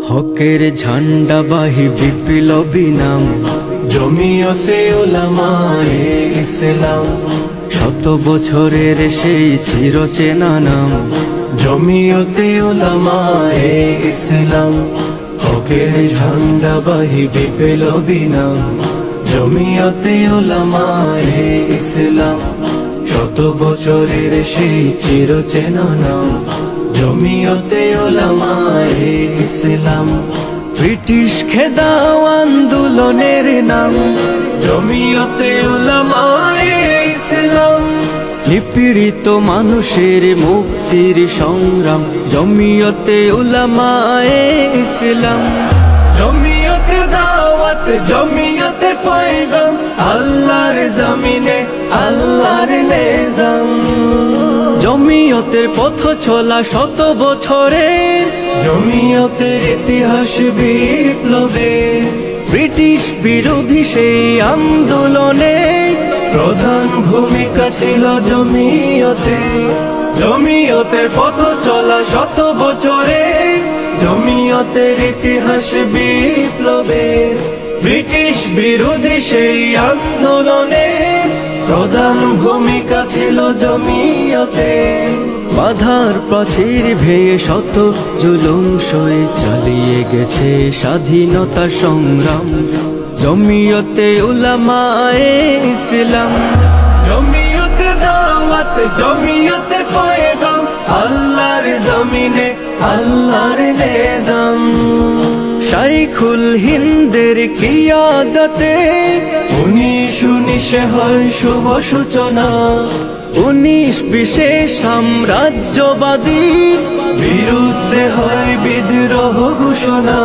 হকের ঝান্ডাবাহী বিপ্লবী নাম জমিয়তে উলামায়ে ইসলাম। শত বছরের সেই চিরচেনা নাম জমিয়তে উলামায়ে ইসলাম। হকের ঝান্ডাবাহী বিপ্লবী নাম জমিয়তে উলামায়ে ইসলাম। শত বছরের সেই চিরচেনা নাম জমিয়তে উলামায়ে ইসলাম। ব্রিটিশ খেদাও আন্দোলনের নাম জমিয়তে উলামায়ে ইসলাম। নিপীড়িত মানুষের মুক্তির সংগ্রাম জমিয়তে উলামায়ে ইসলাম। জমিয়তে দাওয়াত জমিয়তে পয়গাম, আল্লাহর জমিনে আল্লাহর নিজাম। জমিয়তের পথ চলা শত বছরের জমিয়তের ইতিহাস বিপ্লবে, ব্রিটিশ বিরোধী সেই আন্দোলনে প্রধান ভূমিকা ছিল জমিয়তে। জমিয়তের পথ চলা শত বছরে, জমিয়তের ইতিহাস বিপ্লবে, ব্রিটিশ বিরোধী সেই আন্দোলনে প্রধান ভূমিকা ছিল জমিয়তে। বাধার প্রাচীর ভেঙে শত জুলুম সয়ে চালিয়ে গেছে স্বাধীনতা সংগ্রাম জমিয়তে উলামায়ে ইসলাম। জমিয়তে দাওয়াত জমিয়তে পয়গাম, আল্লাহর জমিনে আল্লাহর নিজাম। শাইখুল হিন্দের কিয়াদতে 1919 হয় শুভ সূচনা, 1920 সাম্রাজ্যবাদী বিরুদ্ধে হয় বিদ্রোহ ঘোষণা।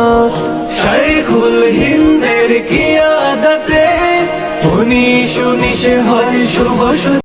শাইখুল হিন্দের কিয়াদতে 1919 হয় শুভ সূচনা।